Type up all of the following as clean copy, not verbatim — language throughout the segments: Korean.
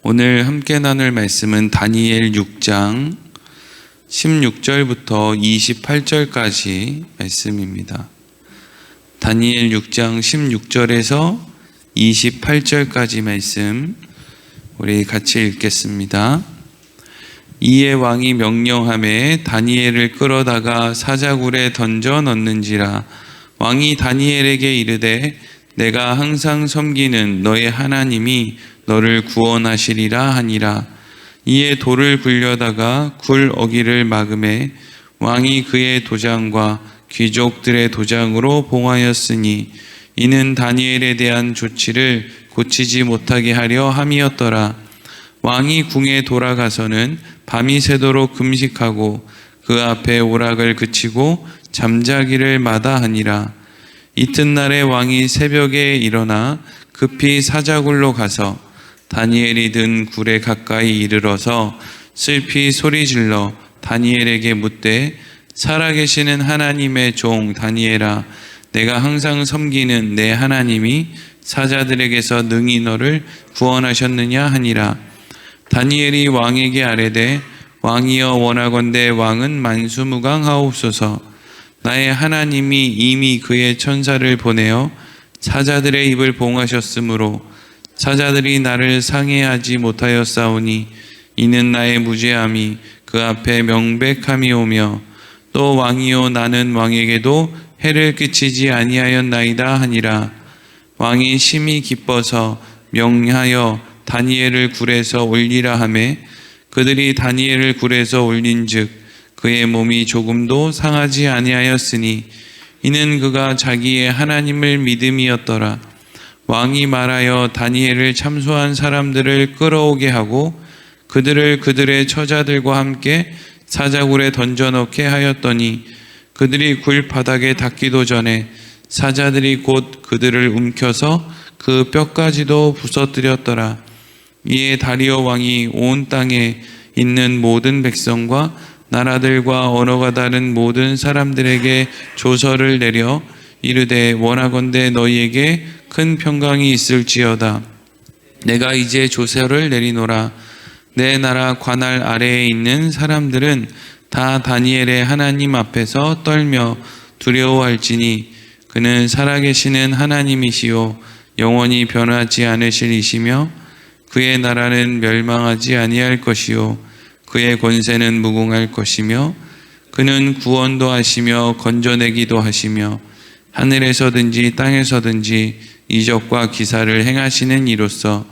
오늘 함께 나눌 말씀은 다니엘 6장 16절부터 28절까지 말씀입니다. 다니엘 6장 16절에서 28절까지 말씀 우리 같이 읽겠습니다. 이에 왕이 명령하매 다니엘을 끌어다가 사자굴에 던져 넣는지라. 왕이 다니엘에게 이르되 내가 항상 섬기는 너의 하나님이 너를 구원하시리라 하니라. 이에 돌을 굴려다가 굴 어기를 막음에 왕이 그의 도장과 귀족들의 도장으로 봉하였으니 이는 다니엘에 대한 조치를 고치지 못하게 하려 함이었더라. 왕이 궁에 돌아가서는 밤이 새도록 금식하고 그 앞에 오락을 그치고 잠자기를 마다하니라. 이튿날에 왕이 새벽에 일어나 급히 사자굴로 가서 다니엘이 든 굴에 가까이 이르러서 슬피 소리질러 다니엘에게 묻되 살아계시는 하나님의 종 다니엘아, 내가 항상 섬기는 내 하나님이 사자들에게서 능히 너를 구원하셨느냐 하니라. 다니엘이 왕에게 아뢰되 왕이여 원하건대 왕은 만수무강하옵소서. 나의 하나님이 이미 그의 천사를 보내어 사자들의 입을 봉하셨으므로 사자들이 나를 상해하지 못하였사오니 이는 나의 무죄함이 그 앞에 명백함이오며 또 왕이요 나는 왕에게도 해를 끼치지 아니하였나이다 하니라. 왕이 심히 기뻐서 명하여 다니엘을 굴에서 올리라 하매 그들이 다니엘을 굴에서 올린즉 그의 몸이 조금도 상하지 아니하였으니 이는 그가 자기의 하나님을 믿음이었더라. 왕이 말하여 다니엘을 참소한 사람들을 끌어오게 하고 그들을 그들의 처자들과 함께 사자굴에 던져넣게 하였더니 그들이 굴 바닥에 닿기도 전에 사자들이 곧 그들을 움켜서 그 뼈까지도 부서뜨렸더라. 이에 다리오 왕이 온 땅에 있는 모든 백성과 나라들과 언어가 다른 모든 사람들에게 조서를 내려 이르되 원하건대 너희에게 큰 평강이 있을지어다. 내가 이제 조서를 내리노라. 내 나라 관할 아래에 있는 사람들은 다 다니엘의 하나님 앞에서 떨며 두려워할지니 그는 살아계시는 하나님이시요 영원히 변하지 않으실 이시며 그의 나라는 멸망하지 아니할 것이요 그의 권세는 무궁할 것이며 그는 구원도 하시며 건져내기도 하시며 하늘에서든지 땅에서든지 이적과 기사를 행하시는 이로써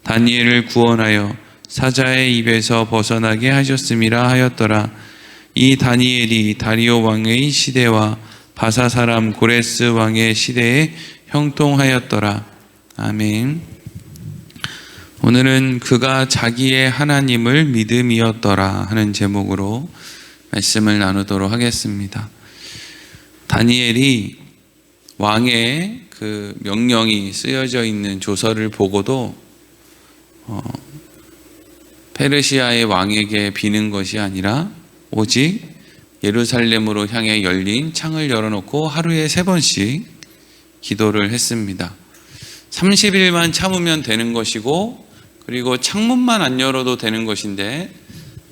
다니엘을 구원하여 사자의 입에서 벗어나게 하셨음이라 하였더라. 이 다니엘이 다리오 왕의 시대와 바사 사람 고레스 왕의 시대에 형통하였더라. 아멘. 오늘은 그가 자기의 하나님을 믿음이었더라 하는 제목으로 말씀을 나누도록 하겠습니다. 다니엘이 왕의 그 명령이 쓰여져 있는 조서를 보고도 페르시아의 왕에게 비는 것이 아니라 오직 예루살렘으로 향해 열린 창을 열어놓고 하루에 3번씩 기도를 했습니다. 30일만 참으면 되는 것이고 그리고 창문만 안 열어도 되는 것인데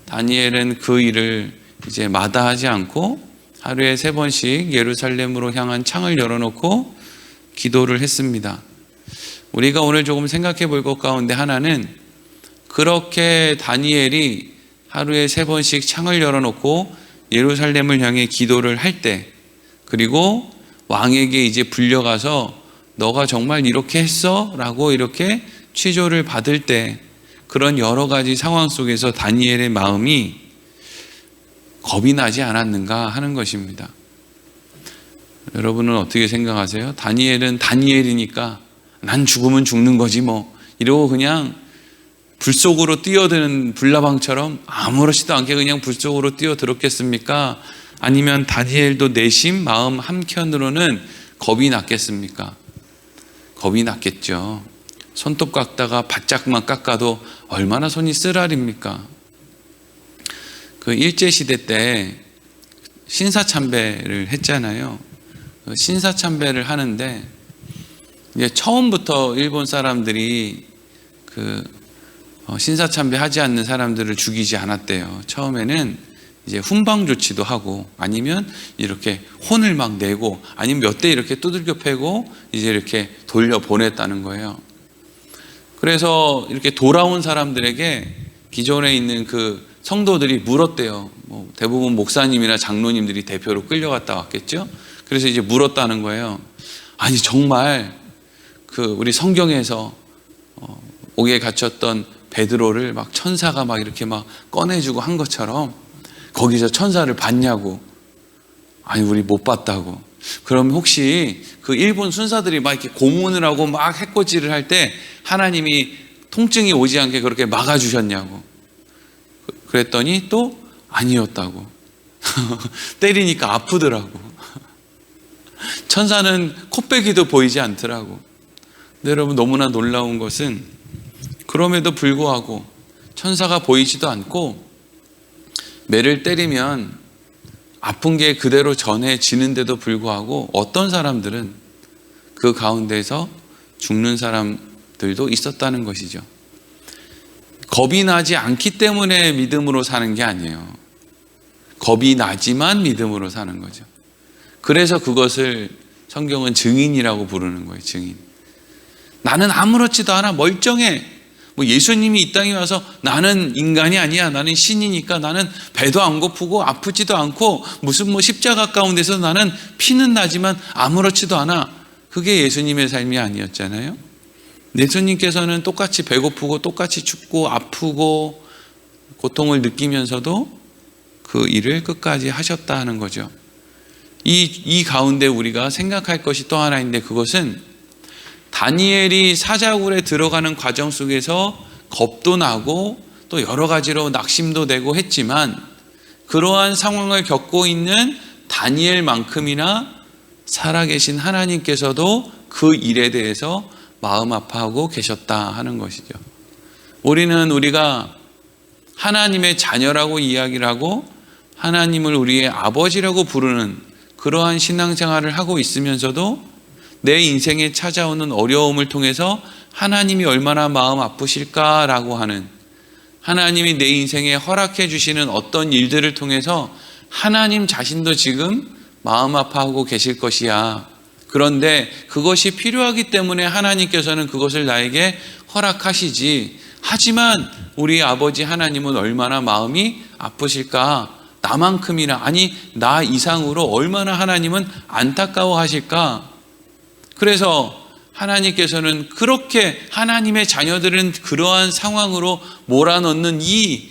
다니엘은 그 일을 이제 마다하지 않고 하루에 3번씩 예루살렘으로 향한 창을 열어놓고 기도를 했습니다. 우리가 오늘 조금 생각해 볼 것 가운데 하나는 그렇게 다니엘이 하루에 3번씩 창을 열어놓고 예루살렘을 향해 기도를 할 때 그리고 왕에게 이제 불려가서 너가 정말 이렇게 했어? 라고 이렇게 취조를 받을 때 그런 여러 가지 상황 속에서 다니엘의 마음이 겁이 나지 않았는가 하는 것입니다. 여러분은 어떻게 생각하세요? 다니엘은 다니엘이니까 난 죽으면 죽는 거지 뭐 이러고 그냥 불 속으로 뛰어드는 불나방처럼 아무렇지도 않게 그냥 불 속으로 뛰어들었겠습니까? 아니면 다니엘도 내심 마음 한켠으로는 겁이 났겠습니까? 겁이 났겠죠. 손톱 깎다가 바짝만 깎아도 얼마나 손이 쓰라립니까? 그 일제시대 때 신사참배를 했잖아요. 신사참배를 하는데 이제 처음부터 일본 사람들이 그 신사참배하지 않는 사람들을 죽이지 않았대요. 처음에는 이제 훈방 조치도 하고 아니면 이렇게 혼을 막 내고 아니면 몇 대 이렇게 두들겨 패고 이제 이렇게 돌려 보냈다는 거예요. 그래서 이렇게 돌아온 사람들에게 기존에 있는 그 성도들이 물었대요. 대부분 목사님이나 장로님들이 대표로 끌려갔다 왔겠죠. 그래서 이제 물었다는 거예요. 아니 정말 그 우리 성경에서 옥에 갇혔던 베드로를 막 천사가 막 이렇게 막 꺼내주고 한 것처럼 거기서 천사를 봤냐고. 아니 우리 못 봤다고. 그럼 혹시 그 일본 순사들이 막 이렇게 고문을 하고 막 해코지를 할 때 하나님이 통증이 오지 않게 그렇게 막아주셨냐고. 그랬더니 또 아니었다고. 때리니까 아프더라고. 천사는 코빼기도 보이지 않더라고. 근데 여러분 너무나 놀라운 것은 그럼에도 불구하고 천사가 보이지도 않고 매를 때리면 아픈 게 그대로 전해지는데도 불구하고 어떤 사람들은 그 가운데서 죽는 사람들도 있었다는 것이죠. 겁이 나지 않기 때문에 믿음으로 사는 게 아니에요. 겁이 나지만 믿음으로 사는 거죠. 그래서 그것을 성경은 증인이라고 부르는 거예요. 증인. 나는 아무렇지도 않아. 멀쩡해. 예수님이 이 땅에 와서 나는 인간이 아니야. 나는 신이니까 나는 배도 안 고프고 아프지도 않고 무슨 십자가 가운데서 나는 피는 나지만 아무렇지도 않아. 그게 예수님의 삶이 아니었잖아요. 예수님께서는 똑같이 배고프고 똑같이 춥고 아프고 고통을 느끼면서도 그 일을 끝까지 하셨다 하는 거죠. 이 가운데 우리가 생각할 것이 또 하나 있는데 그것은 다니엘이 사자굴에 들어가는 과정 속에서 겁도 나고 또 여러 가지로 낙심도 되고 했지만 그러한 상황을 겪고 있는 다니엘만큼이나 살아계신 하나님께서도 그 일에 대해서 마음 아파하고 계셨다 하는 것이죠. 우리가 하나님의 자녀라고 이야기를 하고 하나님을 우리의 아버지라고 부르는 그러한 신앙생활을 하고 있으면서도 내 인생에 찾아오는 어려움을 통해서 하나님이 얼마나 마음 아프실까라고 하는, 하나님이 내 인생에 허락해 주시는 어떤 일들을 통해서 하나님 자신도 지금 마음 아파하고 계실 것이야. 그런데 그것이 필요하기 때문에 하나님께서는 그것을 나에게 허락하시지. 하지만 우리 아버지 하나님은 얼마나 마음이 아프실까? 나만큼이나, 아니 나 이상으로 얼마나 하나님은 안타까워하실까? 그래서 하나님께서는 그렇게 하나님의 자녀들은 그러한 상황으로 몰아넣는 이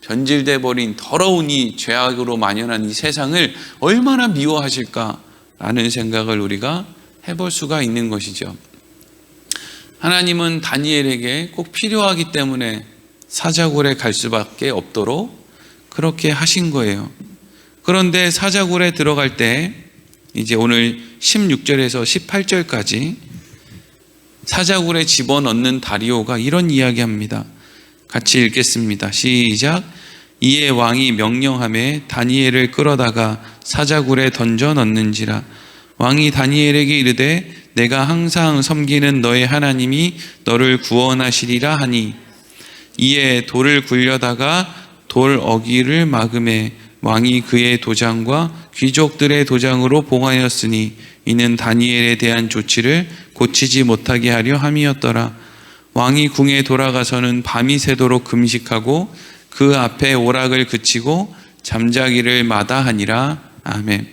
변질돼 버린 더러운 이 죄악으로 만연한 이 세상을 얼마나 미워하실까라는 생각을 우리가 해볼 수가 있는 것이죠. 하나님은 다니엘에게 꼭 필요하기 때문에 사자굴에 갈 수밖에 없도록 그렇게 하신 거예요. 그런데 사자굴에 들어갈 때 이제 오늘 16절에서 18절까지 사자굴에 집어넣는 다리오가 이런 이야기합니다. 같이 읽겠습니다. 시작. 이에 왕이 명령하매 다니엘을 끌어다가 사자굴에 던져 넣는지라. 왕이 다니엘에게 이르되 내가 항상 섬기는 너의 하나님이 너를 구원하시리라 하니, 이에 돌을 굴려다가 돌 어기를 막음에 왕이 그의 도장과 귀족들의 도장으로 봉하였으니 이는 다니엘에 대한 조치를 고치지 못하게 하려 함이었더라. 왕이 궁에 돌아가서는 밤이 새도록 금식하고 그 앞에 오락을 그치고 잠자기를 마다하니라. 아멘.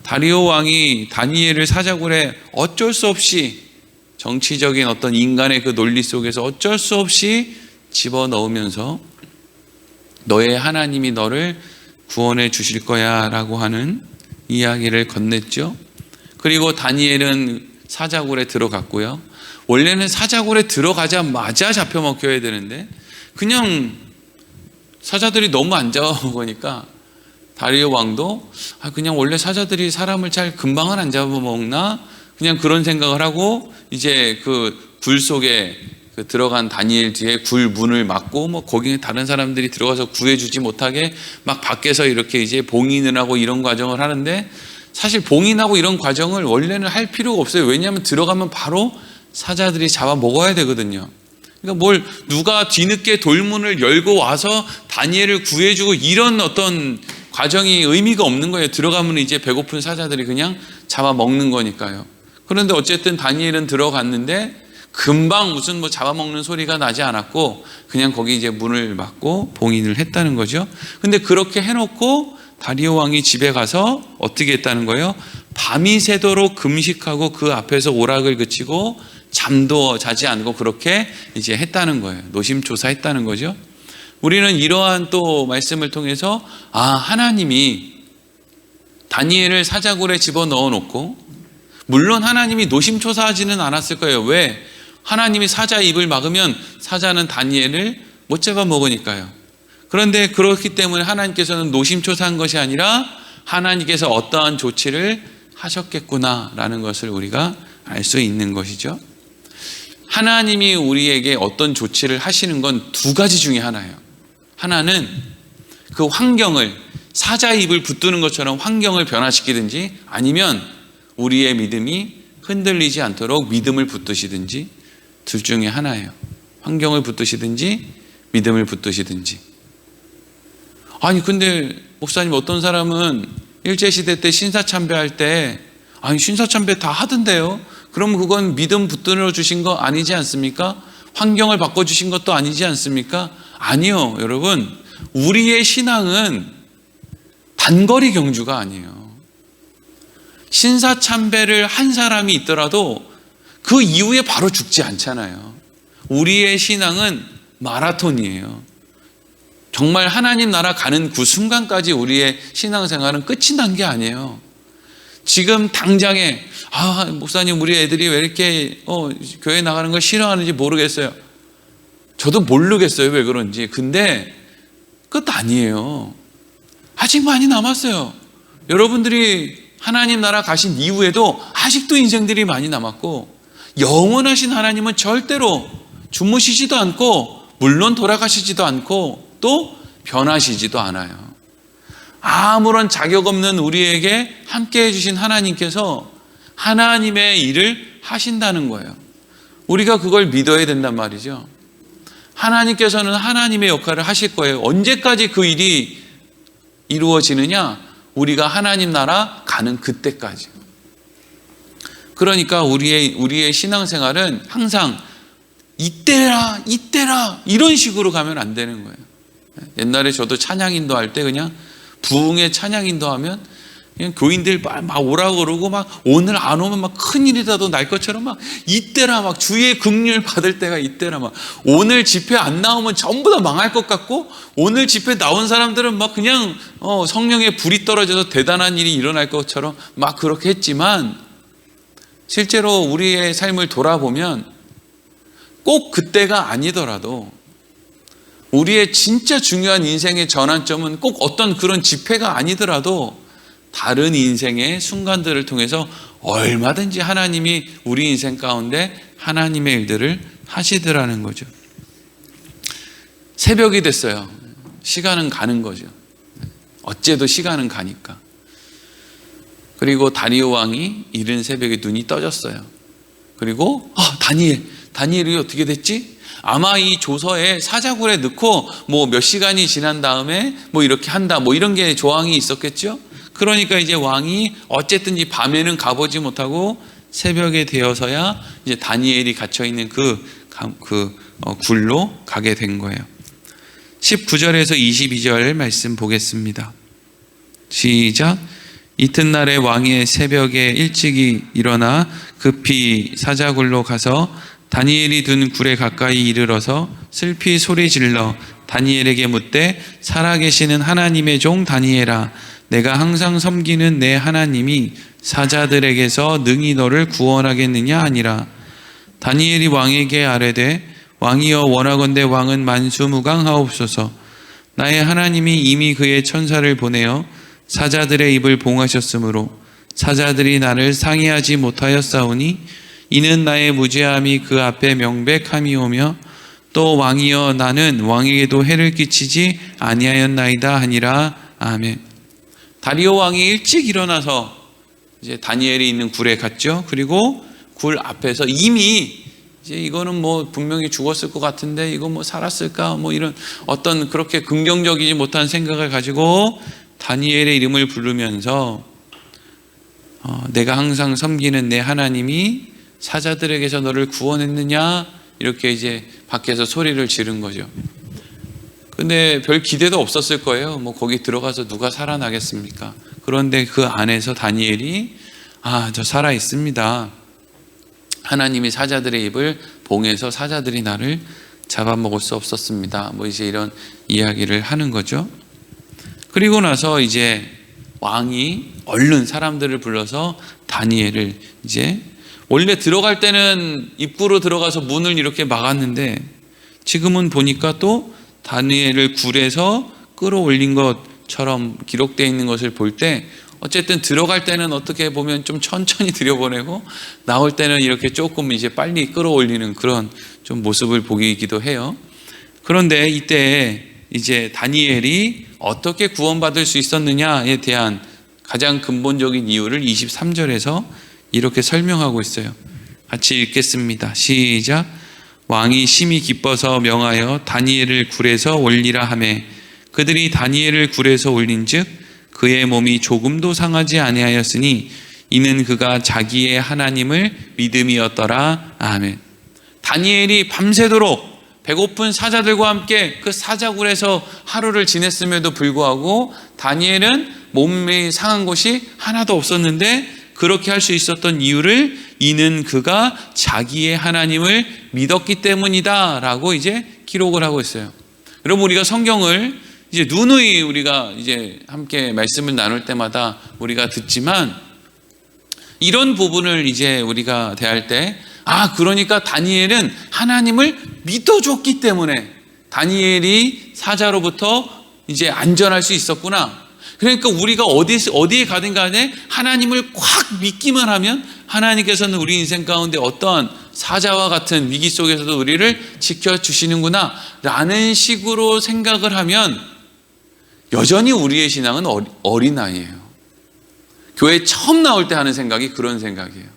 다리오 왕이 다니엘을 사자굴에 어쩔 수 없이 정치적인 어떤 인간의 그 논리 속에서 어쩔 수 없이 집어넣으면서 너의 하나님이 너를 구원해 주실 거야 라고 하는 이야기를 건넸죠. 그리고 다니엘은 사자굴에 들어갔고요. 원래는 사자굴에 들어가자마자 잡혀먹혀야 되는데 그냥 사자들이 너무 안 잡아먹으니까 다리오 왕도 그냥 원래 사자들이 사람을 잘 금방은 안 잡아먹나? 그냥 그런 생각을 하고 이제 그 굴 속에 들어간 다니엘 뒤에 굴 문을 막고 거기에 다른 사람들이 들어가서 구해주지 못하게 막 밖에서 이렇게 이제 봉인을 하고 이런 과정을 하는데, 사실 봉인하고 이런 과정을 원래는 할 필요가 없어요. 왜냐하면 들어가면 바로 사자들이 잡아 먹어야 되거든요. 그러니까 뭘 누가 뒤늦게 돌문을 열고 와서 다니엘을 구해주고 이런 어떤 과정이 의미가 없는 거예요. 들어가면 이제 배고픈 사자들이 그냥 잡아먹는 거니까요. 그런데 어쨌든 다니엘은 들어갔는데 금방 무슨 뭐 잡아먹는 소리가 나지 않았고 그냥 거기 이제 문을 막고 봉인을 했다는 거죠. 근데 그렇게 해놓고 다리오 왕이 집에 가서 어떻게 했다는 거예요? 밤이 새도록 금식하고 그 앞에서 오락을 그치고 잠도 자지 않고 그렇게 이제 했다는 거예요. 노심초사했다는 거죠. 우리는 이러한 또 말씀을 통해서 하나님이 다니엘을 사자굴에 집어넣어 놓고, 물론 하나님이 노심초사하지는 않았을 거예요. 왜? 하나님이 사자 입을 막으면 사자는 다니엘을 못 잡아먹으니까요. 그런데 그렇기 때문에 하나님께서는 노심초사한 것이 아니라 하나님께서 어떠한 조치를 하셨겠구나라는 것을 우리가 알 수 있는 것이죠. 하나님이 우리에게 어떤 조치를 하시는 건 두 가지 중에 하나예요. 하나는 그 환경을, 사자 입을 붙드는 것처럼 환경을 변화시키든지, 아니면 우리의 믿음이 흔들리지 않도록 믿음을 붙드시든지, 둘 중에 하나예요. 환경을 붙드시든지 믿음을 붙드시든지. 아니 근데 목사님, 어떤 사람은 일제시대 때 신사참배할 때 신사참배 다 하던데요. 그럼 그건 믿음 붙들어 주신 거 아니지 않습니까? 환경을 바꿔주신 것도 아니지 않습니까? 아니요, 여러분. 우리의 신앙은 단거리 경주가 아니에요. 신사참배를 한 사람이 있더라도 그 이후에 바로 죽지 않잖아요. 우리의 신앙은 마라톤이에요. 정말 하나님 나라 가는 그 순간까지 우리의 신앙생활은 끝이 난 게 아니에요. 지금 당장에 목사님, 우리 애들이 왜 이렇게 교회 나가는 걸 싫어하는지 모르겠어요. 저도 모르겠어요, 왜 그런지. 근데 끝 아니에요. 아직 많이 남았어요. 여러분들이 하나님 나라 가신 이후에도 아직도 인생들이 많이 남았고, 영원하신 하나님은 절대로 주무시지도 않고, 물론 돌아가시지도 않고, 또 변하시지도 않아요. 아무런 자격 없는 우리에게 함께 해주신 하나님께서 하나님의 일을 하신다는 거예요. 우리가 그걸 믿어야 된단 말이죠. 하나님께서는 하나님의 역할을 하실 거예요. 언제까지 그 일이 이루어지느냐? 우리가 하나님 나라 가는 그때까지. 그러니까 우리의 신앙생활은 항상 이때라 이런 식으로 가면 안 되는 거예요. 옛날에 저도 찬양 인도할 때 그냥 부흥의 찬양 인도하면 그냥 교인들 막 오라고 그러고, 막 오늘 안 오면 막 큰일이라도 날 것처럼 막 이때라, 막 주의 긍휼 받을 때가 이때라, 막 오늘 집회 안 나오면 전부 다 망할 것 같고, 오늘 집회 나온 사람들은 막 그냥 성령의 불이 떨어져서 대단한 일이 일어날 것처럼 막 그렇게 했지만, 실제로 우리의 삶을 돌아보면 꼭 그때가 아니더라도 우리의 진짜 중요한 인생의 전환점은 꼭 어떤 그런 집회가 아니더라도 다른 인생의 순간들을 통해서 얼마든지 하나님이 우리 인생 가운데 하나님의 일들을 하시더라는 거죠. 새벽이 됐어요. 시간은 가는 거죠. 어째도 시간은 가니까. 그리고 다리오 왕이 이른 새벽에 눈이 떠졌어요. 그리고 다니엘이 어떻게 됐지? 아마 이 조서에 사자굴에 넣고 뭐 몇 시간이 지난 다음에 뭐 이렇게 한다, 뭐 이런 게 조항이 있었겠죠. 그러니까 이제 왕이 어쨌든 이 밤에는 가보지 못하고 새벽에 되어서야 이제 다니엘이 갇혀 있는 그 굴로 가게 된 거예요. 19절에서 22절 말씀 보겠습니다. 시작. 이튿날에 왕이 새벽에 일찍이 일어나 급히 사자굴로 가서 다니엘이 둔 굴에 가까이 이르러서 슬피 소리질러 다니엘에게 묻되, 살아계시는 하나님의 종 다니엘아, 내가 항상 섬기는 내 하나님이 사자들에게서 능히 너를 구원하겠느냐 하니라. 다니엘이 왕에게 아뢰되, 왕이여 원하건대 왕은 만수무강하옵소서. 나의 하나님이 이미 그의 천사를 보내어 사자들의 입을 봉하셨으므로 사자들이 나를 상해하지 못하였사오니 이는 나의 무죄함이 그 앞에 명백함이오며, 또 왕이여 나는 왕에게도 해를 끼치지 아니하였나이다 하니라. 아멘. 다리오 왕이 일찍 일어나서 이제 다니엘이 있는 굴에 갔죠. 그리고 굴 앞에서 이미 이제 이거는 뭐 분명히 죽었을 것 같은데 이거 뭐 살았을까? 뭐 이런 어떤 그렇게 긍정적이지 못한 생각을 가지고 다니엘의 이름을 부르면서 내가 항상 섬기는 내 하나님이 사자들에게서 너를 구원했느냐? 이렇게 이제 밖에서 소리를 지른 거죠. 근데 별 기대도 없었을 거예요. 뭐 거기 들어가서 누가 살아나겠습니까? 그런데 그 안에서 다니엘이 저 살아 있습니다. 하나님이 사자들의 입을 봉해서 사자들이 나를 잡아먹을 수 없었습니다. 뭐 이제 이런 이야기를 하는 거죠. 그리고 나서 이제 왕이 얼른 사람들을 불러서 다니엘을 이제 원래 들어갈 때는 입구로 들어가서 문을 이렇게 막았는데 지금은 보니까 또 다니엘을 굴에서 끌어올린 것처럼 기록되어 있는 것을 볼 때 어쨌든 들어갈 때는 어떻게 보면 좀 천천히 들여보내고 나올 때는 이렇게 조금 이제 빨리 끌어올리는 그런 좀 모습을 보이기도 해요. 그런데 이때 이제 다니엘이 어떻게 구원받을 수 있었느냐에 대한 가장 근본적인 이유를 23절에서 이렇게 설명하고 있어요. 같이 읽겠습니다. 시작. 왕이 심히 기뻐서 명하여 다니엘을 굴에서 올리라 하매 그들이 다니엘을 굴에서 올린즉 그의 몸이 조금도 상하지 아니하였으니 이는 그가 자기의 하나님을 믿음이었더라. 아멘. 다니엘이 밤새도록 배고픈 사자들과 함께 그 사자굴에서 하루를 지냈음에도 불구하고 다니엘은 몸이 상한 곳이 하나도 없었는데 그렇게 할 수 있었던 이유를 이는 그가 자기의 하나님을 믿었기 때문이다 라고 이제 기록을 하고 있어요. 여러분, 우리가 성경을 이제 누누이 우리가 이제 함께 말씀을 나눌 때마다 우리가 듣지만 이런 부분을 이제 우리가 대할 때 그러니까 다니엘은 하나님을 믿어줬기 때문에 다니엘이 사자로부터 이제 안전할 수 있었구나. 그러니까 우리가 어디에 가든 간에 하나님을 꽉 믿기만 하면 하나님께서는 우리 인생 가운데 어떠한 사자와 같은 위기 속에서도 우리를 지켜주시는구나 라는 식으로 생각을 하면 여전히 우리의 신앙은 어린아이예요. 교회 처음 나올 때 하는 생각이 그런 생각이에요.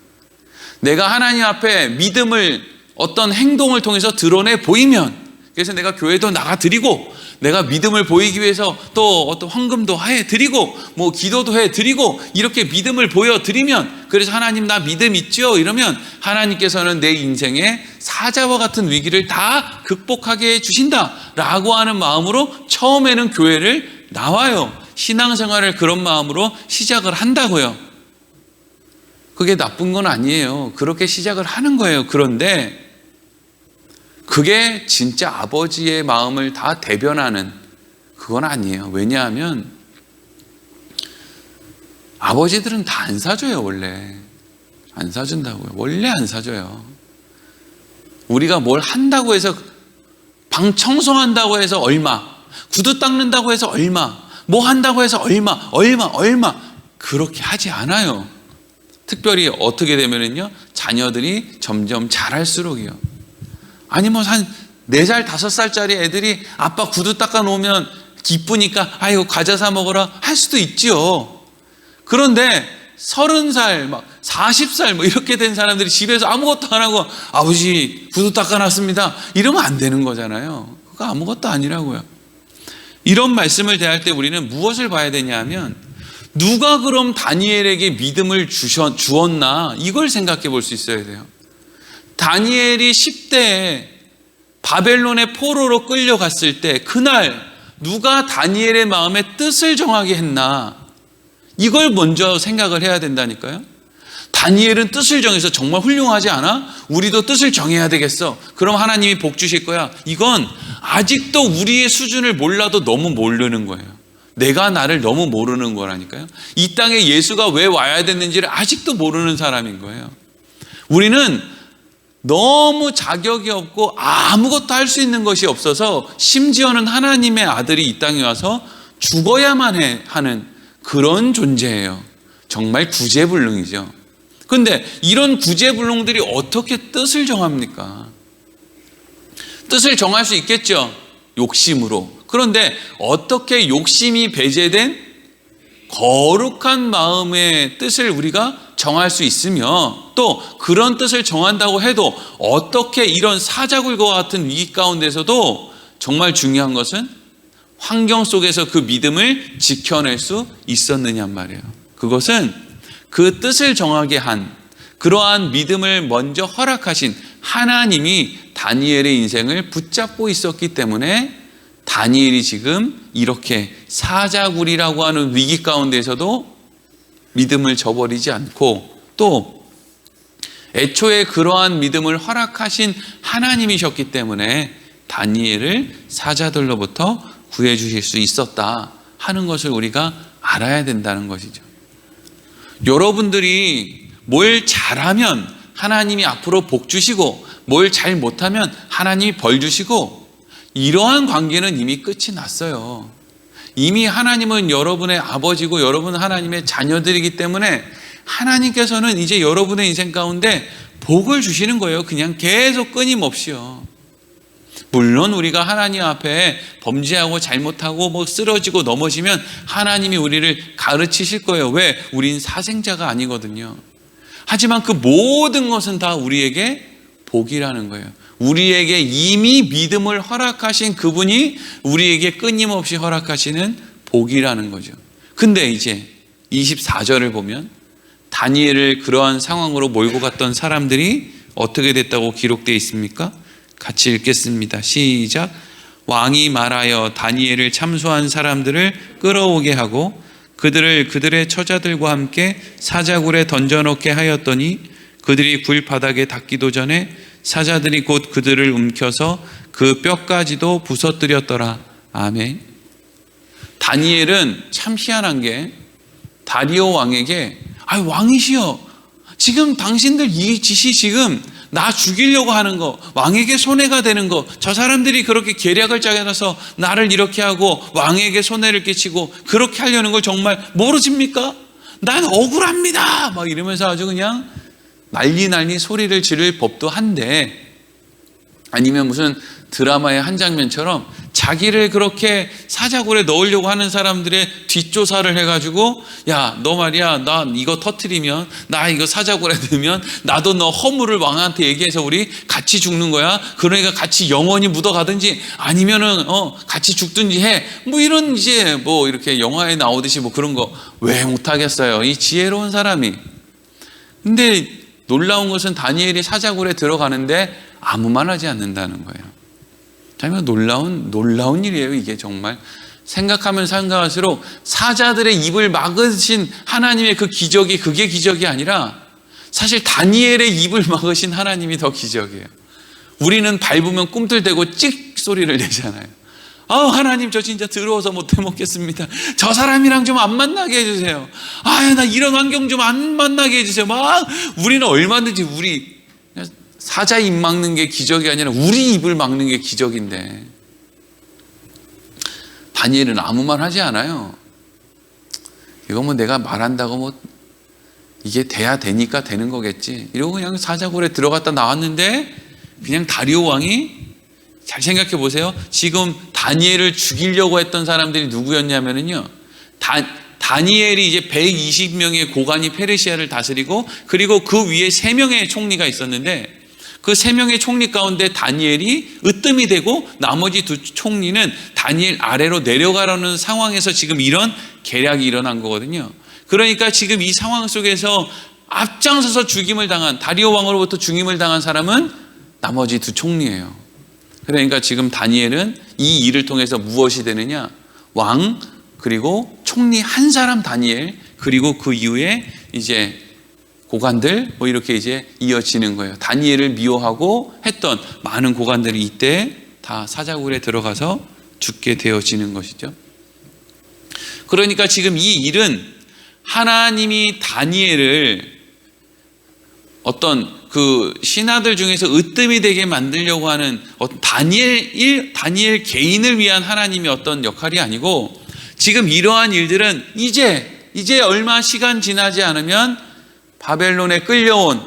내가 하나님 앞에 믿음을 어떤 행동을 통해서 드러내 보이면, 그래서 내가 교회도 나가 드리고 내가 믿음을 보이기 위해서 또 어떤 헌금도 해 드리고 뭐 기도도 해 드리고 이렇게 믿음을 보여 드리면, 그래서 하나님 나 믿음 있죠 이러면 하나님께서는 내 인생에 사자와 같은 위기를 다 극복하게 해 주신다 라고 하는 마음으로 처음에는 교회를 나와요. 신앙생활을 그런 마음으로 시작을 한다고요. 그게 나쁜 건 아니에요. 그렇게 시작을 하는 거예요. 그런데 그게 진짜 아버지의 마음을 다 대변하는 그건 아니에요. 왜냐하면 아버지들은 다 안 사줘요. 원래 안 사준다고요. 원래 안 사줘요. 우리가 뭘 한다고 해서, 방 청소한다고 해서 얼마, 구두 닦는다고 해서 얼마, 뭐 한다고 해서 얼마 그렇게 하지 않아요. 특별히 어떻게 되면은요, 자녀들이 점점 자랄수록이요. 아니 뭐 한 4살 5살짜리 애들이 아빠 구두 닦아 놓으면 기쁘니까 아이고 과자 사 먹어라 할 수도 있지요. 그런데 30살 막 40살 뭐 이렇게 된 사람들이 집에서 아무것도 안 하고 아버지 구두 닦아 놨습니다 이러면 안 되는 거잖아요. 그거 아무것도 아니라고요. 이런 말씀을 대할 때 우리는 무엇을 봐야 되냐 하면, 누가 그럼 다니엘에게 믿음을 주었나 이걸 생각해 볼 수 있어야 돼요. 다니엘이 10대에 바벨론의 포로로 끌려갔을 때 그날 누가 다니엘의 마음에 뜻을 정하게 했나, 이걸 먼저 생각을 해야 된다니까요. 다니엘은 뜻을 정해서 정말 훌륭하지 않아? 우리도 뜻을 정해야 되겠어. 그럼 하나님이 복 주실 거야. 이건 아직도 우리의 수준을 몰라도 너무 모르는 거예요. 내가 나를 너무 모르는 거라니까요. 이 땅에 예수가 왜 와야 됐는지를 아직도 모르는 사람인 거예요. 우리는 너무 자격이 없고 아무것도 할 수 있는 것이 없어서 심지어는 하나님의 아들이 이 땅에 와서 죽어야만 하는 그런 존재예요. 정말 구제불능이죠. 그런데 이런 구제불능들이 어떻게 뜻을 정합니까? 뜻을 정할 수 있겠죠. 욕심으로. 그런데 어떻게 욕심이 배제된 거룩한 마음의 뜻을 우리가 정할 수 있으며, 또 그런 뜻을 정한다고 해도 어떻게 이런 사자굴과 같은 위기 가운데서도 정말 중요한 것은 환경 속에서 그 믿음을 지켜낼 수 있었느냐 말이에요. 그것은 그 뜻을 정하게 한, 그러한 믿음을 먼저 허락하신 하나님이 다니엘의 인생을 붙잡고 있었기 때문에 다니엘이 지금 이렇게 사자굴이라고 하는 위기 가운데서도 믿음을 저버리지 않고, 또 애초에 그러한 믿음을 허락하신 하나님이셨기 때문에 다니엘을 사자들로부터 구해 주실 수 있었다 하는 것을 우리가 알아야 된다는 것이죠. 여러분들이 뭘 잘하면 하나님이 앞으로 복 주시고, 뭘 잘 못하면 하나님이 벌 주시고, 이러한 관계는 이미 끝이 났어요. 이미 하나님은 여러분의 아버지고 여러분은 하나님의 자녀들이기 때문에 하나님께서는 이제 여러분의 인생 가운데 복을 주시는 거예요. 그냥 계속 끊임없이요. 물론 우리가 하나님 앞에 범죄하고 잘못하고 쓰러지고 넘어지면 하나님이 우리를 가르치실 거예요. 왜? 우린 사생자가 아니거든요. 하지만 그 모든 것은 다 우리에게 복이라는 거예요. 우리에게 이미 믿음을 허락하신 그분이 우리에게 끊임없이 허락하시는 복이라는 거죠. 근데 이제 24절을 보면 다니엘을 그러한 상황으로 몰고 갔던 사람들이 어떻게 됐다고 기록되어 있습니까? 같이 읽겠습니다. 시작. 왕이 말하여 다니엘을 참소한 사람들을 끌어오게 하고 그들을 그들의 처자들과 함께 사자굴에 던져놓게 하였더니 그들이 굴 바닥에 닿기도 전에 사자들이 곧 그들을 움켜서 그 뼈까지도 부서뜨렸더라. 아멘. 다니엘은 참 희한한 게 다리오 왕에게 왕이시여, 지금 당신들 이 짓이 지금 나 죽이려고 하는 거, 왕에게 손해가 되는 거, 저 사람들이 그렇게 계략을 짜서 나를 이렇게 하고 왕에게 손해를 끼치고 그렇게 하려는 걸 정말 모르십니까? 난 억울합니다 막 이러면서 아주 그냥 난리 소리를 지를 법도 한데, 아니면 무슨 드라마의 한 장면처럼 자기를 그렇게 사자굴에 넣으려고 하는 사람들의 뒷조사를 해가지고, 야, 너 말이야, 나 이거 터트리면, 나 이거 사자굴에 넣으면 나도 너 허물을 왕한테 얘기해서 우리 같이 죽는 거야. 그러니까 같이 영원히 묻어가든지 아니면은 같이 죽든지 해. 이런 이제 이렇게 영화에 나오듯이 그런 거 왜 못하겠어요, 이 지혜로운 사람이. 근데 놀라운 것은 다니엘이 사자굴에 들어가는데 아무 말 하지 않는다는 거예요. 정말 놀라운 일이에요. 이게 정말 생각하면 생각할수록 사자들의 입을 막으신 하나님의 그 기적이, 그게 기적이 아니라 사실 다니엘의 입을 막으신 하나님이 더 기적이에요. 우리는 밟으면 꿈틀대고 찍 소리를 내잖아요. 하나님, 저 진짜 더러워서 못 해먹겠습니다. 저 사람이랑 좀 안 만나게 해주세요. 나 이런 환경 좀 안 만나게 해주세요. 우리는 얼마든지 우리 사자 입 막는 게 기적이 아니라 우리 입을 막는 게 기적인데, 다니엘은 아무 말 하지 않아요. 이거 내가 말한다고 이게 돼야 되니까 되는 거겠지 이러고 그냥 사자굴에 들어갔다 나왔는데, 그냥 다리오 왕이, 잘 생각해 보세요. 지금 다니엘을 죽이려고 했던 사람들이 누구였냐면요, 다니엘이 이제 120명의 고관이 페르시아를 다스리고, 그리고 그 위에 3명의 총리가 있었는데, 그 3명의 총리 가운데 다니엘이 으뜸이 되고 나머지 2 총리는 다니엘 아래로 내려가려는 상황에서 지금 이런 계략이 일어난 거거든요. 그러니까 지금 이 상황 속에서 앞장서서 죽임을 당한, 다리오 왕으로부터 죽임을 당한 사람은 나머지 2 총리예요. 그러니까 지금 다니엘은 이 일을 통해서 무엇이 되느냐, 왕 그리고 총리 한 사람 다니엘, 그리고 그 이후에 이제 고관들 이렇게 이제 이어지는 거예요. 다니엘을 미워하고 했던 많은 고관들이 이때 다 사자굴에 들어가서 죽게 되어지는 것이죠. 그러니까 지금 이 일은 하나님이 다니엘을 어떤 그 신하들 중에서 으뜸이 되게 만들려고 하는 다니엘 개인을 위한 하나님의 어떤 역할이 아니고, 지금 이러한 일들은 이제 얼마 시간 지나지 않으면 바벨론에 끌려온,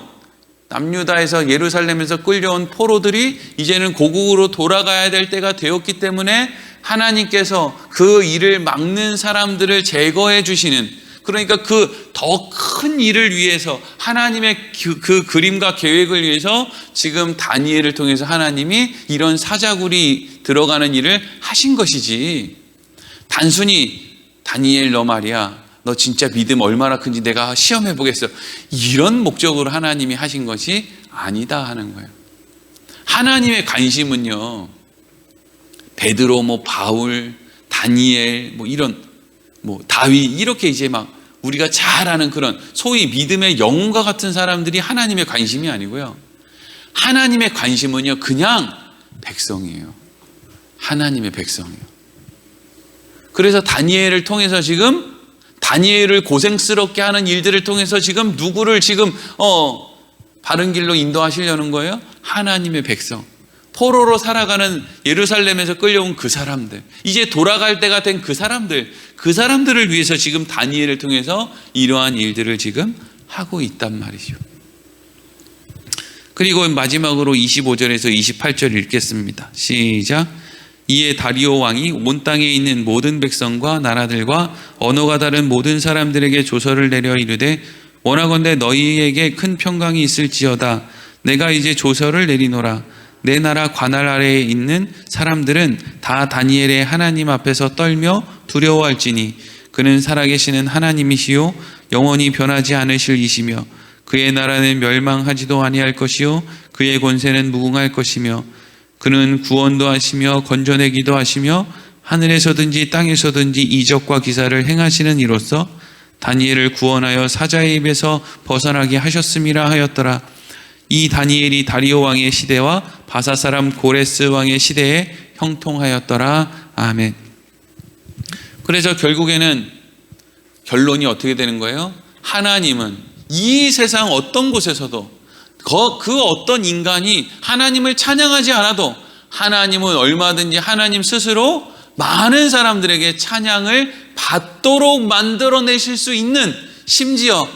남유다에서 예루살렘에서 끌려온 포로들이 이제는 고국으로 돌아가야 될 때가 되었기 때문에 하나님께서 그 일을 막는 사람들을 제거해 주시는, 그러니까 그 더 큰 일을 위해서 하나님의 그 그림과 계획을 위해서 지금 다니엘을 통해서 하나님이 이런 사자굴이 들어가는 일을 하신 것이지, 단순히 다니엘 너 말이야, 너 진짜 믿음 얼마나 큰지 내가 시험해 보겠어, 이런 목적으로 하나님이 하신 것이 아니다 하는 거예요. 하나님의 관심은요, 베드로, 바울, 다니엘, 이런, 다윗, 이렇게 이제 막 우리가 잘 아는 그런 소위 믿음의 영웅과 같은 사람들이 하나님의 관심이 아니고요. 하나님의 관심은요, 그냥 백성이에요. 하나님의 백성이에요. 그래서 다니엘을 통해서 지금, 다니엘을 고생스럽게 하는 일들을 통해서 지금 누구를 지금, 바른 길로 인도하시려는 거예요? 하나님의 백성. 포로로 살아가는 예루살렘에서 끌려온 그 사람들, 이제 돌아갈 때가 된 그 사람들을 위해서 지금 다니엘을 통해서 이러한 일들을 지금 하고 있단 말이죠. 그리고 마지막으로 25절에서 28절 읽겠습니다. 시작. 이에 다리오 왕이 온 땅에 있는 모든 백성과 나라들과 언어가 다른 모든 사람들에게 조서를 내려 이르되, 원하건대 너희에게 큰 평강이 있을지어다. 내가 이제 조서를 내리노라. 내 나라 관할 아래에 있는 사람들은 다 다니엘의 하나님 앞에서 떨며 두려워할지니 그는 살아계시는 하나님이시요 영원히 변하지 않으실 이시며 그의 나라는 멸망하지도 아니할 것이요 그의 권세는 무궁할 것이며 그는 구원도 하시며 건져내기도 하시며 하늘에서든지 땅에서든지 이적과 기사를 행하시는 이로써 다니엘을 구원하여 사자의 입에서 벗어나게 하셨음이라 하였더라. 이 다니엘이 다리오 왕의 시대와 바사 사람 고레스 왕의 시대에 형통하였더라. 아멘. 그래서 결국에는 결론이 어떻게 되는 거예요? 하나님은 이 세상 어떤 곳에서도 그 어떤 인간이 하나님을 찬양하지 않아도 하나님은 얼마든지 하나님 스스로 많은 사람들에게 찬양을 받도록 만들어내실 수 있는, 심지어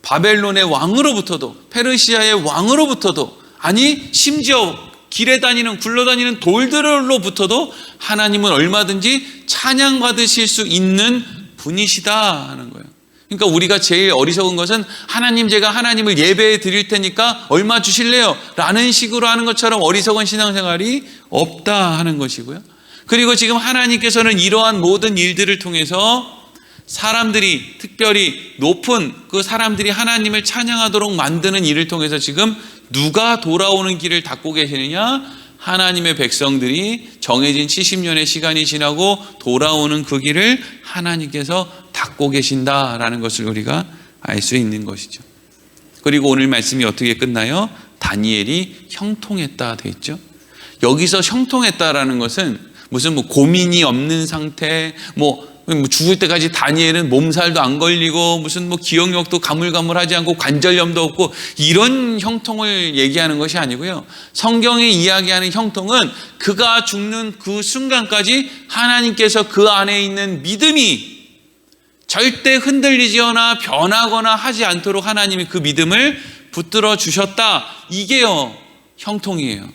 바벨론의 왕으로부터도, 페르시아의 왕으로부터도, 아니 심지어 길에 다니는 굴러다니는 돌들로부터도 하나님은 얼마든지 찬양받으실 수 있는 분이시다 하는 거예요. 그러니까 우리가 제일 어리석은 것은 하나님, 제가 하나님을 예배해 드릴 테니까 얼마 주실래요? 라는 식으로 하는 것처럼 어리석은 신앙생활이 없다 하는 것이고요. 그리고 지금 하나님께서는 이러한 모든 일들을 통해서 사람들이, 특별히 높은 그 사람들이 하나님을 찬양하도록 만드는 일을 통해서 지금 누가 돌아오는 길을 닫고 계시느냐? 하나님의 백성들이 정해진 70년의 시간이 지나고 돌아오는 그 길을 하나님께서 닫고 계신다라는 것을 우리가 알 수 있는 것이죠. 그리고 오늘 말씀이 어떻게 끝나요? 다니엘이 형통했다 돼 있죠. 여기서 형통했다라는 것은 무슨 고민이 없는 상태, 죽을 때까지 다니엘은 몸살도 안 걸리고 무슨 기억력도 가물가물하지 않고 관절염도 없고 이런 형통을 얘기하는 것이 아니고요. 성경이 이야기하는 형통은 그가 죽는 그 순간까지 하나님께서 그 안에 있는 믿음이 절대 흔들리거나 변하거나 하지 않도록 하나님이 그 믿음을 붙들어 주셨다. 이게요, 형통이에요.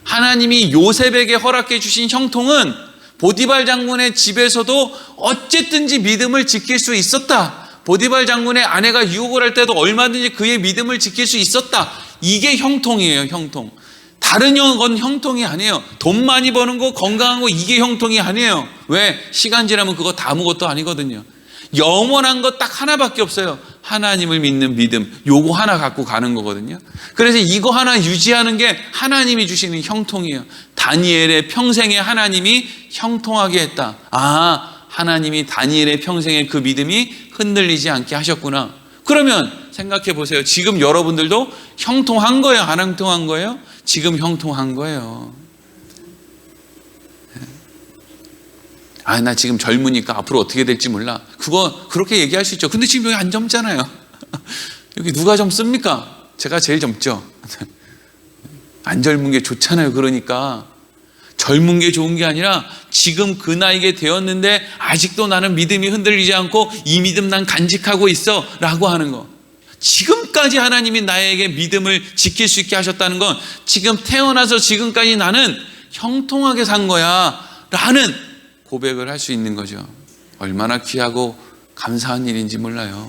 하나님이 요셉에게 허락해 주신 형통은 보디발 장군의 집에서도 어쨌든지 믿음을 지킬 수 있었다. 보디발 장군의 아내가 유혹을 할 때도 얼마든지 그의 믿음을 지킬 수 있었다. 이게 형통이에요, 형통. 다른 건 형통이 아니에요. 돈 많이 버는 거, 건강한 거, 이게 형통이 아니에요. 왜? 시간 지나면 그거 다 아무것도 아니거든요. 영원한 거 딱 하나밖에 없어요. 하나님을 믿는 믿음, 요거 하나 갖고 가는 거거든요. 그래서 이거 하나 유지하는 게 하나님이 주시는 형통이에요. 다니엘의 평생에 하나님이 형통하게 했다. 하나님이 다니엘의 평생에 그 믿음이 흔들리지 않게 하셨구나. 그러면 생각해 보세요. 지금 여러분들도 형통한 거예요? 안 형통한 거예요? 지금 형통한 거예요. 나 지금 젊으니까 앞으로 어떻게 될지 몰라. 그거 그렇게 얘기할 수 있죠. 근데 지금 여기 안 젊잖아요. 여기 누가 젊습니까? 제가 제일 젊죠. 안 젊은 게 좋잖아요. 그러니까 젊은 게 좋은 게 아니라 지금 그 나이게 되었는데 아직도 나는 믿음이 흔들리지 않고 이 믿음 난 간직하고 있어 라고 하는 거. 지금까지 하나님이 나에게 믿음을 지킬 수 있게 하셨다는 건 지금 태어나서 지금까지 나는 형통하게 산 거야 라는 고백을 할 수 있는 거죠. 얼마나 귀하고 감사한 일인지 몰라요.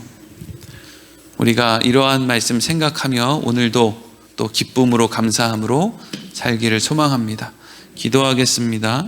우리가 이러한 말씀 생각하며 오늘도 또 기쁨으로 감사함으로 살기를 소망합니다. 기도하겠습니다.